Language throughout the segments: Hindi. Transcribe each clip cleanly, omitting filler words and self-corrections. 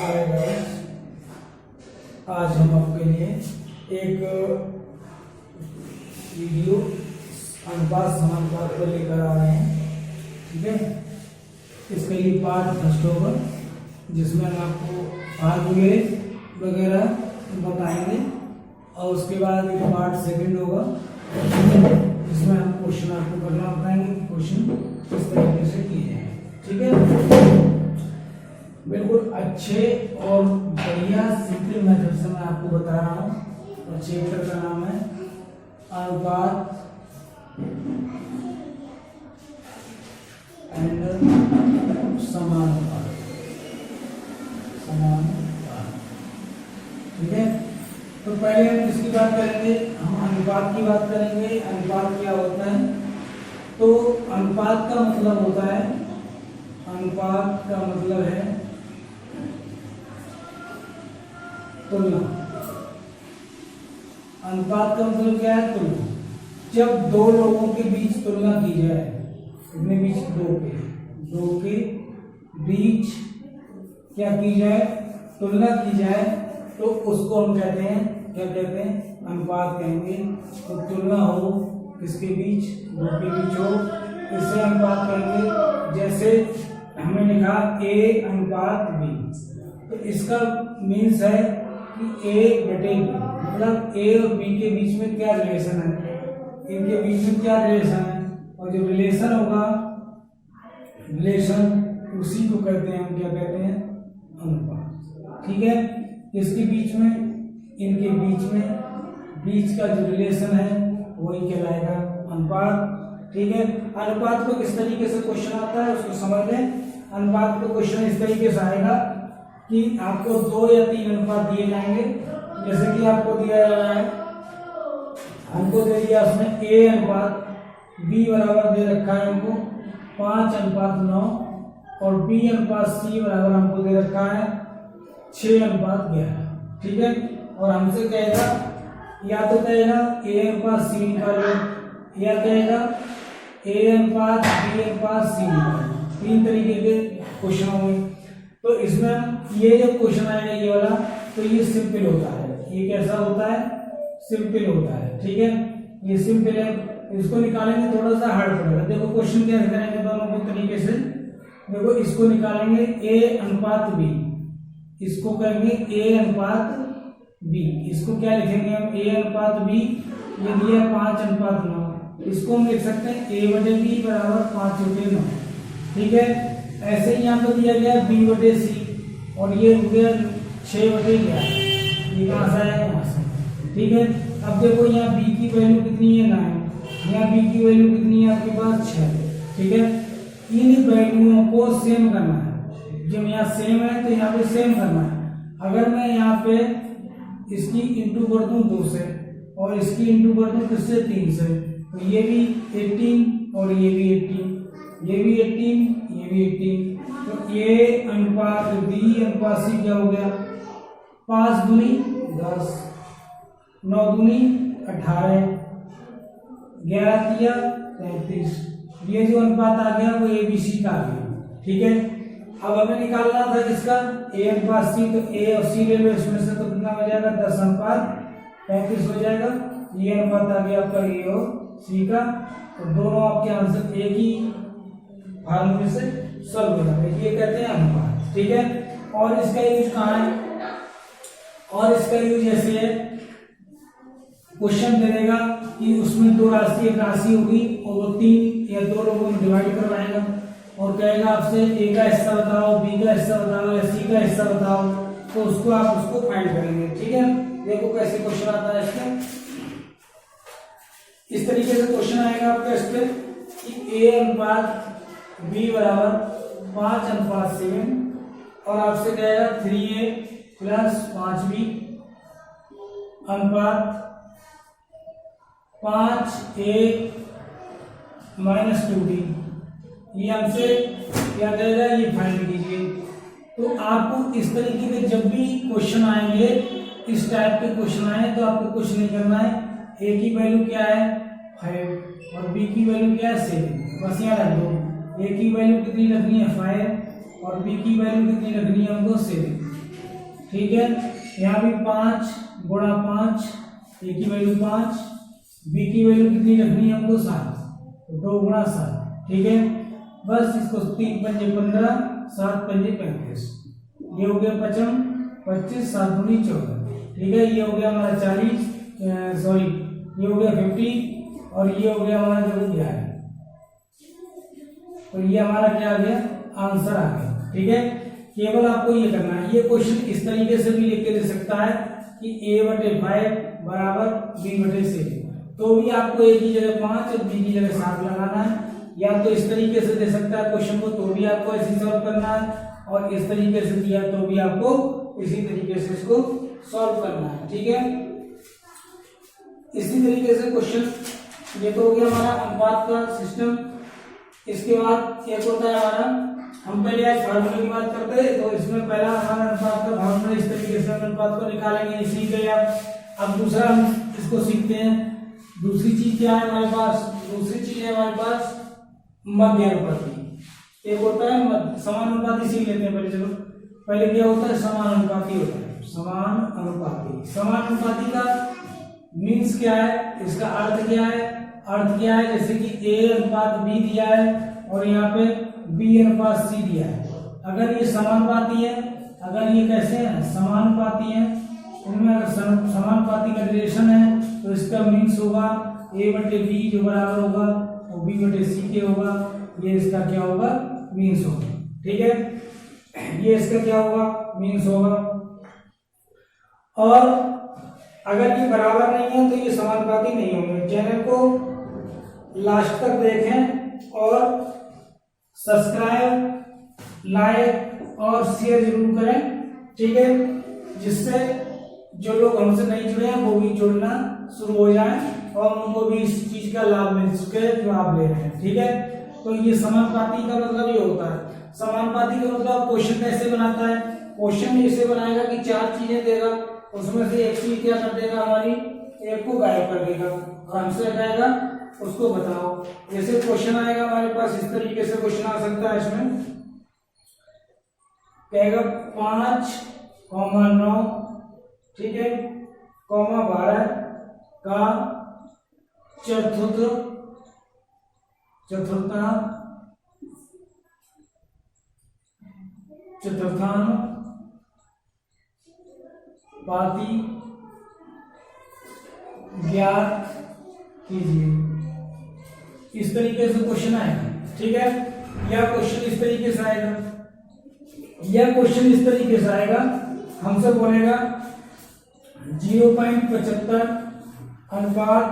हाय गाइस, आज हम आपके लिए एक वीडियो अनुपात समानुपात को लेकर आ रहे हैं। ठीक है, इसका ये पार्ट फर्स्ट होगा जिसमें हम आपको फार्मूले वगैरह बताएंगे और उसके बाद एक पार्ट सेकंड होगा जिसमें हम क्वेश्चन आपको करना बताएंगे कि क्वेश्चन किस तरीके से किए हैं। ठीक है, बिल्कुल अच्छे और बढ़िया सिंपल मेथड से मैं आपको बता रहा हूँ और चैप्टर का नाम है अनुपात एंड समानुपात। ठीक है, तो पहले हम किसकी बात करेंगे? हम अनुपात की बात करेंगे। अनुपात क्या होता है? तो अनुपात का मतलब होता है, अनुपात का मतलब है तुलना। अनुपात का मतलब क्या है? तुलना। जब दो लोगों के बीच तुलना की जाए, अपने बीच दो के बीच क्या की जाए? तुलना की जाए, तो उसको हम कहते हैं, क्या कहते हैं? अनुपात कहेंगे। तो तुलना हो किसके बीच? दो के बीच हो, इससे अनुपात कहेंगे। जैसे हमने लिखा A अनुपात B, तो इसका मीन्स है कि A बटे B, मतलब A और B के बीच में क्या रिलेशन है, इनके बीच में क्या रिलेशन है, और जो रिलेशन होगा, रिलेशन उसी को कहते हैं, हम क्या कहते हैं? अनुपात। ठीक है, इसके बीच में, इनके बीच का जो रिलेशन है वही कहलाएगा अनुपात। ठीक है, अनुपात को किस तरीके से क्वेश्चन आता है उसको समझ लें। अनुपात को क्वेश्चन इस तरीके से आएगा कि आपको 2 या 3 अनुपात दिए जाएंगे। जैसे कि आपको दिया जा रहा है, हमको दे दिया उसमें A अनुपात B बराबर दे रखा है हमको 5:9 और B अनुपात C बराबर हमको दे रखा है 6:11। ठीक है, और हमसे कहेगा, या तो कहेगा A अनुपात C निकालो, या कहेगा A अनुपात B अनुपात C निकालो। 3 तरीके के क्वेश्चन होंगे। तो इसमें ये जो क्वेश्चन आएगा ये वाला, तो ये सिंपल होता है। ये कैसा होता है? सिंपल होता है। ठीक है, ये सिंपल है। इसको निकालेंगे थोड़ा सा हार्ड पड़ेगा। देखो क्वेश्चन कैसे करेंगे दोनों को तरीके से। देखो इसको निकालेंगे A अनुपात B, इसको कहेंगे A अनुपात B, इसको क्या लिखेंगे हम? A अनुपात B। ये दिया 5:9, इसको हम लिख सकते हैं A बटे B बराबर 5/9। ठीक है, ऐसे ही यहाँ पे दिया गया B बटे C, और ये हो गया 6/11। ये कहाँ से आया? यहाँ से। ठीक है, अब देखो यहाँ B की वैल्यू कितनी है? 9। यहाँ B की वैल्यू कितनी है आपके पास? 6। ठीक है, इन वैल्यूओं को सेम करना है। जब यहाँ सेम है तो यहाँ पे सेम करना है। अगर मैं यहाँ पे इसकी इंटू कर दूं 2 से और इसकी इंटू कर दूं किससे? 3 से, तो ये भी 18 और ये भी 18, ये भी 18, ये भी 18। तो A अनुपात B अनुपात C क्या हो गया? 5 दूनी 10, 9 दूनी 18, 11 किया 33। ये जो अनुपात आ गया वो ABC का आ गया। ठीक है, अब हमें निकालना था किसका? A अनुपात C, तो A और C ले लो, इसमें से तो कितना हो जाएगा? 10:35 हो जाएगा। ये अनुपात आ गया आपका A और C का, तो दोनों आपके आंसर एक ही फार्मूले से सॉल्व हो जाते हैं। ये कहते हैं अनुपात। ठीक है, और इसका यूज कहाँ है? और इसका यूज ऐसे है, क्वेश्चन दे देगा कि उसमें 2 राशि, एक राशि होगी और वो 3 या 2 लोगों में डिवाइड करवाएगा और कहेगा आपसे A का हिस्सा बताओ, B का हिस्सा बताओ या C का हिस्सा बताओ, तो उसको आप उसको फाइंड करेंगे। ठीक है, देखो कैसे क्वेश्चन आता है इसमें। इस तरीके से क्वेश्चन आएगा आपका इस पे कि A अनुपात B बराबर 5:7 और आपसे कहेगा 3A प्लस 5B अनुपात 5A माइनस 2B। ये हमसे क्या कहेगा? ये फाइंड कीजिए। तो आपको इस तरीके के जब भी क्वेश्चन आएंगे, इस टाइप के क्वेश्चन आए, तो आपको कुछ नहीं करना है। A की वैल्यू क्या है? 5 और B की वैल्यू क्या है? 7। बस यहाँ रख दो। A की वैल्यू कितनी रखनी है? 5 और B की वैल्यू कितनी रखनी है हमको? 7। ठीक है। यहाँ भी 5 गुणा 5, ए की वैल्यू 5, बी की वैल्यू कितनी रखनी है हमको 7, तो 2 गुणा 7, ठीक है। बस इसको 3 पंजे 15, 7 पंजे 35, ये हो गया 55, 25, 7 दूनी 14, ठीक है। ये हो गया हमारा 40, सॉरी ये हो गया 50 और ये हो गया हमारा जो 11, तो ये हमारा क्या आ गया, आंसर आ गया, ठीक है। केवल आपको ये करना है। ये क्वेश्चन इस तरीके से भी लिख के दे सकता है कि a/5 बराबर b/6, तो भी आपको a की जगह 5 और b की जगह 7 लगाना है। या तो इस तरीके से दे सकता है क्वेश्चन को, तो भी आपको ऐसे सॉल्व करना है, और इस तरीके से दिया तो भी आपको इसी तरीके से इसको सॉल्व करना है, ठीक है। इसी तरीके से क्वेश्चन, ये तो हो गया हमारा अनुपात का सिस्टम। इसके बाद एक होता है हमारा, हम पहले आज फार्मूले की बात करते हैं, तो इसमें पहला हमारा अनुपात का फार्मूला इस तरीके से अनुपात को निकालेंगे, इसी के आप। अब दूसरा हम इसको सीखते हैं। दूसरी चीज क्या है हमारे पास, दूसरी चीज है हमारे पास मध्यानुपाती। एक होता है समानुपाती, सीख लेते हैं पहले। चलो पहले क्या होता है, समानुपाती होता है। समानुपाती, समानुपाती का मीन्स क्या है, इसका अर्थ क्या है, अर्थ क्या है, जैसे कि a अनुपात b दिया है और यहाँ पे b अनुपात c दिया है। अगर ये समानुपाती है, अगर ये कैसे है, समानुपाती है, इनमें अगर समानुपाती का रिलेशन है तो इसका मीन्स होगा a/b जो बराबर होगा वो b/c के होगा। ये इसका क्या होगा, मीन्स होगा, ठीक है। ये इसका क्या होगा, मीन्स होगा। और अगर ये बराबर नहीं है तो ये समानुपाती नहीं होंगे। चैनल को लास्ट तक देखें और सब्सक्राइब, लाइक और शेयर जरूर करें, ठीक है, जिससे जो लोग हमसे नहीं जुड़े हैं वो भी जुड़ना शुरू हो जाए और उनको भी इस चीज का लाभ मिल सके जो आप ले रहे हैं, ठीक है। तो ये समानुपाती का मतलब ये होता है। समानुपाती का मतलब क्वेश्चन कैसे बनाता है, क्वेश्चन ऐसे बनाएगा कि 4 चीजें देगा, उसमें से एक चीज क्या कर देगा, हमारी एक को गायब कर देगा, हमसे हटाएगा, उसको बताओ। जैसे क्वेश्चन आएगा हमारे पास, इस तरीके से क्वेश्चन आ सकता है। इसमें कहेगा 5,9, ठीक है, 12 का चतुर्थांश पाती ज्ञात कीजिए। इस तरीके से क्वेश्चन आएगा, ठीक है। या क्वेश्चन इस तरीके से आएगा, या क्वेश्चन इस तरीके से आएगा, हमसे बोलेगा 0.75 अनुपात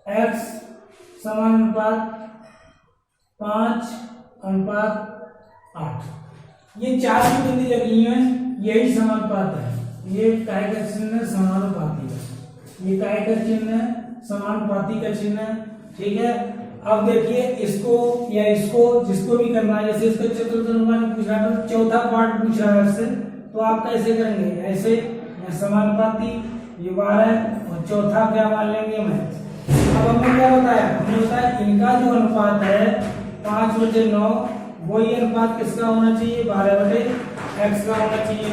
x समानुपात 5:8। ये 4 की बिंदी लगी है, यही समानुपात है। ये काय का चिन्ह है, समानुपाती का। ये काय का चिन्ह है, समानुपाती का चिन्ह है, ठीक है। अब देखिए इसको या इसको जिसको भी करना है, जैसे इसका चतुर्थांश पूछ रहा है, चौथा पार्ट पूछ रहा है इससे, तो आप कैसे करेंगे, ऐसे समानुपाती, ये 12 और चौथा क्या मान लेंगे मैं। अब हमने क्या बताया, हमने बताया इनका जो अनुपात है 5/9, वही अनुपात किसका होना चाहिए, 12/x का होना चाहिए।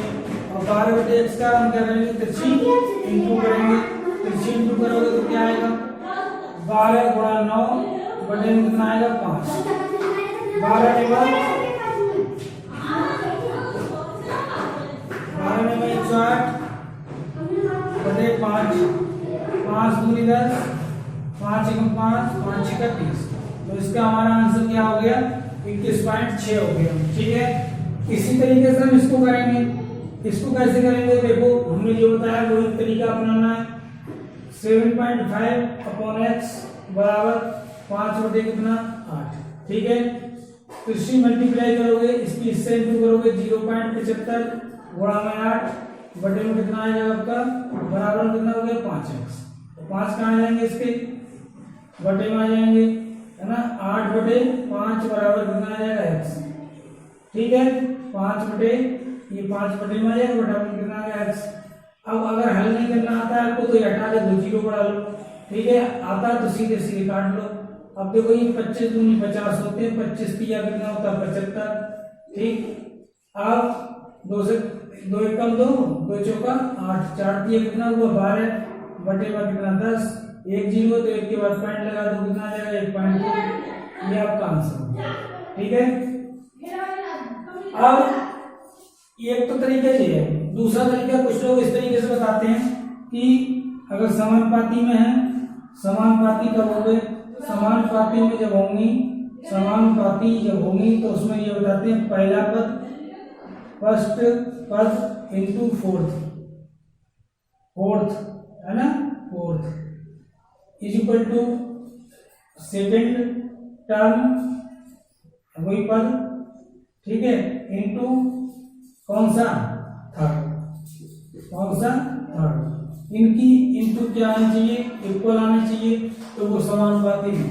और 12/x का हम क्या करेंगे, तिरछी इंटू करेंगे। तिरछी इंटू करोगे तो क्या आएगा, 12 गुणा 9 बटे में कितना आएगा, 5। 12 में 108 बटे 5, 5 दूनी 10, 5 एकम 5, 5 छक्का 30। तो इसका हमारा आंसर क्या हो गया, 21.6 हो गया, ठीक है। इसी तरीके से हम इसको करेंगे। इसको कैसे करेंगे, देखो हमने जो बताया वही तरीका अपनाना है। 7.5/x बराबर 5 बटे कितना, 8, ठीक है। तो इससे मल्टीप्लाई करोगे, इसकी इससे इंटू करोगे, 0.75 गुणा में 8 बटे में कितना आएगा आपका, बराबर में कितना हो गया, 5x। तो 5 कहाँ आ जाएंगे, इसके बटे में आ जाएंगे, है ना। 8 बटे 5 बराबर कितना आ जाएगा, x, ठीक है। 5 बटे, ये 5 बटे में आ जाएगा, बटा में कितना आ गया, x। अब अगर हल नहीं करना आता है आपको तो ये हटा के 2 जीरो बढ़ा लो, ठीक है। आता है तो सीधे सीधे काट लो। अब देखो ये 25 दूनी 50 होते हैं, 25 3 कितना होता है, 75, ठीक। अब 2 से दो एकम दो, दो चौका 8, 4 दिए कितना हुआ 12 बटे में कितना 10, 1 0 तो 1 के बाद पॉइंट लगा दो कितना आ जाएगा 1 पॉइंट, ये आपका आंसर हो गया। ठीक है, अब एक तो तरीका ये है, दूसरा तरीका कुछ लोग इस तरीके से बताते हैं कि अगर समानुपाती में है, समानुपाती कब होंगे, समानुपाती में जब होंगी, समानुपाती जब होंगी तो उसमें ये बताते हैं पहला पद फर्स्ट पद इंटू फोर्थ है ना, fourth is equal to second term वही पद, ठीक है, इंटू कौन सा थर्ड, इनकी इंटू क्या आना चाहिए, इक्वल आना चाहिए, तो वो समानुपाती है।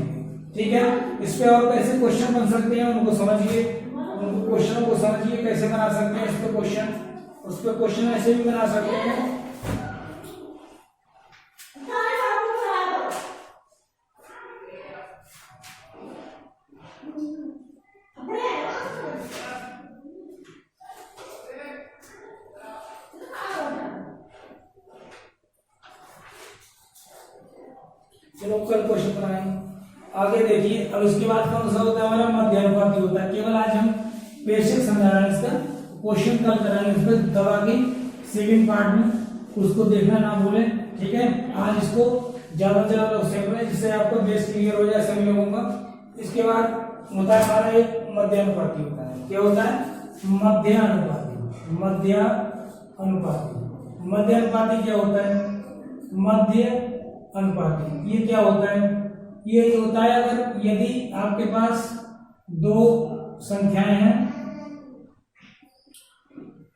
ठीक है, इस पे और कैसे क्वेश्चन बन सकते हैं उनको समझिए, उनको क्वेश्चनों को समझिए कैसे बना सकते हैं इस पे क्वेश्चन, उस पे क्वेश्चन ऐसे भी बना सकते हैं। चलो कल क्वेश्चन बनाएंगे। आगे देखिए, अब इसके बाद कौन सा होता है हमारा मध्यानुपाती होता है। केवल आज हम बेसिक समझा रहे हैं, इसका क्वेश्चन कल कराएंगे इस पर दवा के सेकंड पार्ट में, उसको देखना ना भूलें। ठीक है, आज इसको ज्यादा से ज्यादा लोग सीख लें जिससे आपको बेस क्लियर हो जाए सभी लोगों का। इसके बाद होता है हमारा एक मध्यानुपाती होता है। क्या होता है, मध्यानुपाती। मध्यानुपाती क्या होता है, मध्य अनुपाती ये क्या होता है, ये होता है अगर यदि आपके पास दो संख्याएं हैं,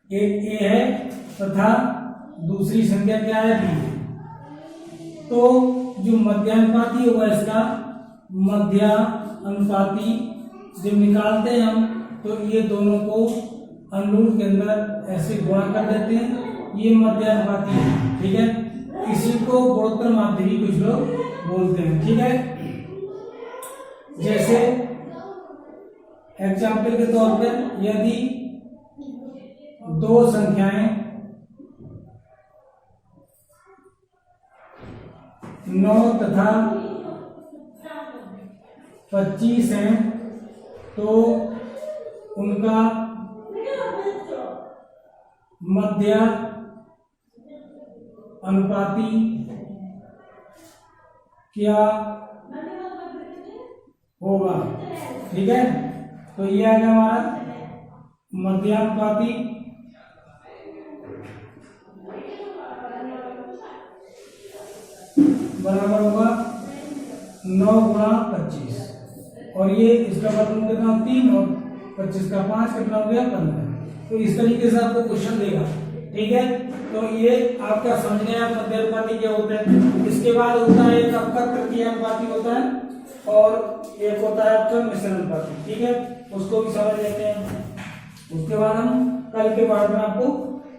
एक ए है तथा दूसरी संख्या क्या है बी है, तो जो मध्यानुपाती होगा इसका मध्यानुपाती जब निकालते हैं हम तो ये दोनों को अनुरूप के अंदर ऐसे गुणा कर देते हैं, ये मध्यानुपाती है। ठीक है, इसी को गुणोत्तर माध्य भी कुछ लोग बोलते हैं। ठीक है, जैसे एग्जाम्पल के तौर पर यदि दो संख्याएं 9 तथा 25 हैं तो उनका मध्य अनुपाती क्या होगा। ठीक है, तो ये आ गया हमारा मध्यानुपाती बराबर होगा 9 गुणा 25 और ये इसका मतलब कितना 3 और 25 का 5 कितना हो गया 15। तो इस तरीके से आपको क्वेश्चन देगा। ठीक है, तो ये आपका समझ गया मध्यानुपाती क्या होता है। इसके बाद होता है एक आपका तृतीय अनुपाती होता है और एक होता है आपका मिश्र अनुपाती। ठीक है, उसको भी समझ लेते हैं। उसके बाद हम कल के पार्ट में आपको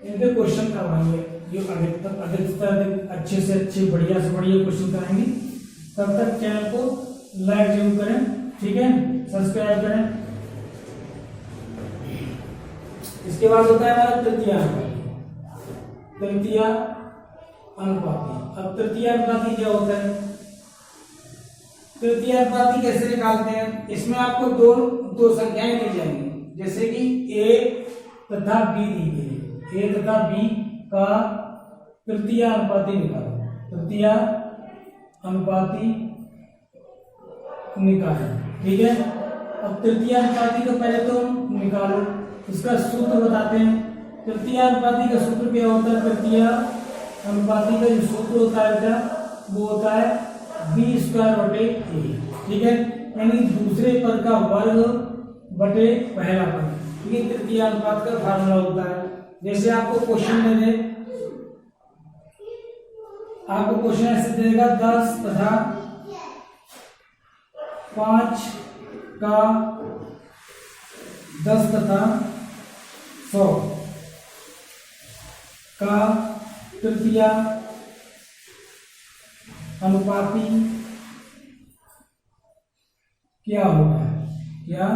इनके क्वेश्चन करवाएंगे जो अधिकतर अच्छे से अच्छे बढ़िया से बढ़िया क्वेश्चन कराएंगे। तब तक चैनल को लाइक जरूर करें, ठीक है, सब्सक्राइब करें। इसके बाद होता है हमारा तृतीय अनुपाती। तृतीय अनुपाती, अब तृतीय अनुपाती क्या होता है, तृतीय अनुपाती कैसे निकालते हैं, इसमें आपको दो संख्याएं दी जाएंगी, जैसे कि ए तथा बी दी गई, ए तथा बी का तृतीय अनुपाती निकालो, तृतीय अनुपाती निकालो। ठीक है, अब तृतीय अनुपाती को पहले तो निकालो, इसका सूत्र बताते हैं। तृतीय अनुपाती का सूत्र क्या होता है, तृतीय अनुपाती का जो सूत्र होता है वो होता है बी स्क्वायर बटे ए। ठीक है, यानी दूसरे पद का वर्ग बटे पहला पद, ये तृतीय अनुपात का फार्मूला होता है। जैसे आपको क्वेश्चन में दे, आपको क्वेश्चन ऐसे देगा 10 तथा 5 का 10 तथा 100 का तृतीय अनुपाती क्या होगा, क्या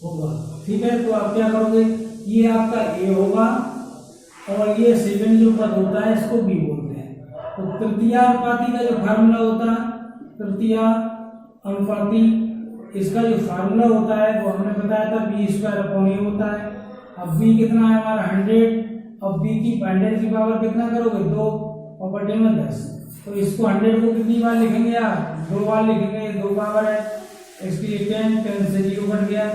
होगा। ठीक है, तो आप क्या करोगे, ये आपका ए होगा और ये सेकंड जो पद होता है इसको बी बोलते हैं। तो तृतीयानुपाती का जो फार्मूला होता है, तृतीयानुपाती इसका जो फार्मूला होता है वो हमने बताया था b² होता है। अब b कितना है हमारा 100, अब b की 100 की पावर कितना करोगे 2 और बटे में 10, तो इसको 100 को कितनी बार लिखेंगे यार 2 बार लिखेंगे, 2 पावर है, इसके लिए 10 से 0 कट गया,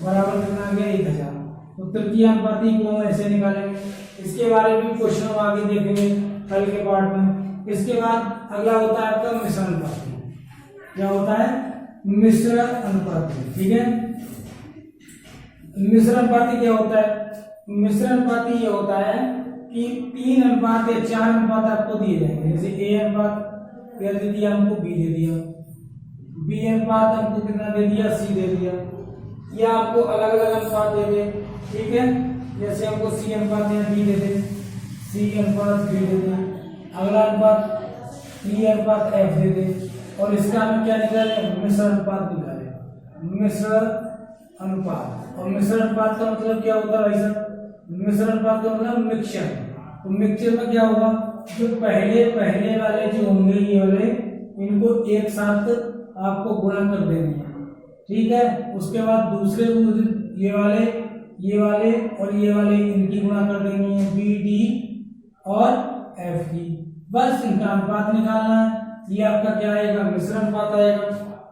बराबर कितना आ गया 1000। तो तृतीयानुपाती को हम ऐसे निकालेंगे। इसके बारे में क्वेश्चन हम आगे देखेंगे कल के पार्ट में। इसके बाद अगला होता है आपका मिश्र अनुपाती। क्या होता है मिश्र अनुपाती, ठीक है। मिश्र अनुपाती क्या होता है, मिश्र अनुपाती ये होता है कि 3 अनुपात या 4 अनुपात आपको दिए जाएंगे, जैसे ए अनुपात दे दिया हमको, बी दे दिया, बी अनुपात हमको कितना दे दिया, सी दे दिया, या आपको अलग अलग अनुपात दे दे, ठीक है। जैसे हमको सी अनुपात या डी दे दे, सी अनुपात बी दे दे, अगला अनुपात ई अनुपात एफ दे दे, और इसका हमें क्या निकाले मिश्र अनुपात निकाले, मिश्र अनुपात। और मिश्र अनुपात का मतलब क्या होता है भाई साहब, मिश्र अनुपात का मतलब मिक्सचर। तो मिक्सचर में क्या होगा, जो पहले वाले जो होंगे ये वाले, इनको एक साथ आपको गुणा कर देने हैं, ठीक है। उसके बाद दूसरे ये वाले और ये वाले इनकी गुणा कर देनी है, बी डी और एफ की, बस इनका अनुपात निकालना है। ये आपका क्या आएगा मिश्र अनुपात आएगा,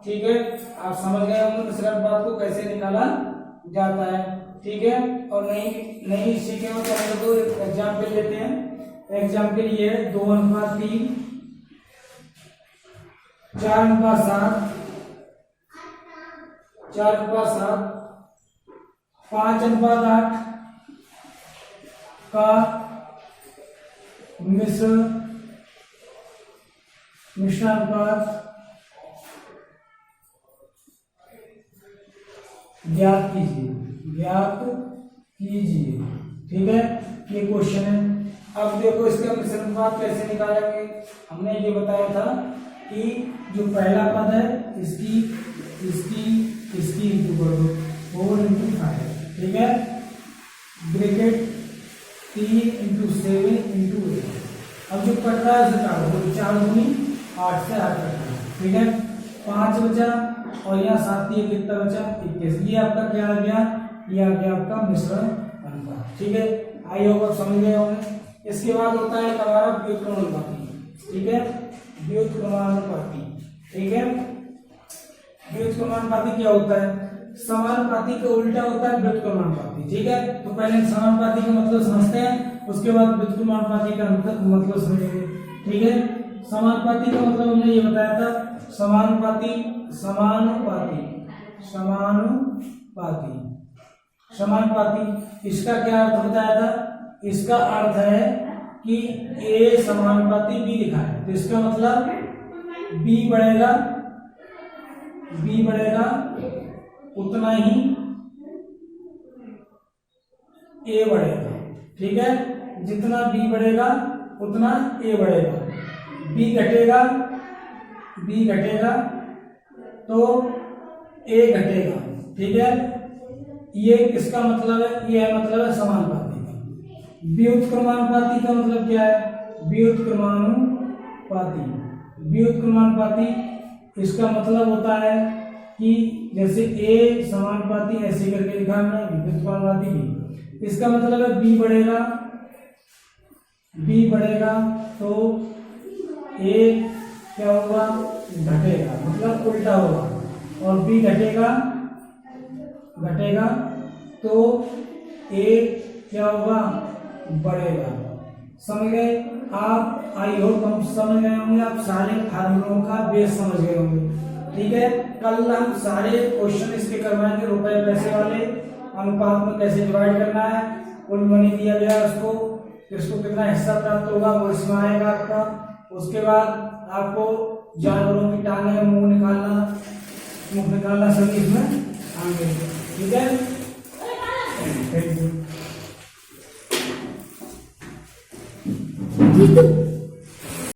ठीक है। आप समझ गए होंगे मिश्र अनुपात को कैसे निकाला जाता है, ठीक है। और नहीं सीखे हो तो हम लोग एग्जाम्पल लेते हैं। एग्जाम्पल ये है 2:3, 4:7, 4:7, 5:8 का मिश्रानुपात ज्ञात कीजिए, ठीक है। ये क्वेश्चन है। अब देखो इसका मिश्रानुपात कैसे निकालेंगे, हमने ये बताया था कि जो पहला पद है इसकी इंटू कर दो 4:5, ठीक है, ब्रैकेट 3 × 7 × 8। अब जो कट रहा है उसे काटो, 4 × 8 से 8 कट रहा है, ठीक है। 5 बचा और यहाँ 7 कितना बचा 21। ये आपका क्या आ गया, ये आ गया आपका मिश्र अनुपात, ठीक है। आई होप आप समझ गए होंगे। इसके बाद होता है हमारा व्युत्क्रमानुपाती, ठीक है, व्युत्क्रमानुपाती, ठीक है। व्युत्क्रमानुपाती क्या होता है, समानुपाती का उल्टा होता है व्युत्क्रमानुपाती, ठीक है। तो पहले समानुपाती का मतलब समझते हैं, उसके बाद व्युत्क्रमानुपाती का मतलब समझेंगे, ठीक है। समानुपाती का मतलब हमने ये बताया था, समानुपाती इसका क्या अर्थ बताया था, इसका अर्थ है कि ए समानुपाती बी लिखा है, तो इसका मतलब बी बढ़ेगा उतना ही ए बढ़ेगा, ठीक है। जितना बी बढ़ेगा उतना ए बढ़ेगा, बी घटेगा तो ए घटेगा, ठीक है। ये किसका मतलब है, ये है मतलब है समानुपाती का। व्युत्क्रमानुपाती का मतलब क्या है, व्युत्क्रमानुपाती इसका मतलब होता है कि जैसे ए समानुपाती ऐसे करके लिखा हमने, व्युत्क्रमानुपाती बी, इसका मतलब है बी बढ़ेगा तो ए क्या होगा घटेगा, मतलब उल्टा होगा, और बी घटेगा तो ए क्या होगा बढ़ेगा। समझ गए आप, आई होप हम समझ गए होंगे, आप सारे फार्मूलों का बेस समझ गए होंगे, ठीक है। कल हम सारे क्वेश्चन इसके करवाएंगे, रुपए पैसे वाले, अनुपात में कैसे डिवाइड करना है, कुल मनी दिया गया उसको कितना हिस्सा प्राप्त होगा वो इसमें आएगा आपका। उसके बाद आपको जानवरों की टांगे मुंह निकालना सभी इसमें आएंगे, ठीक है। Thank you.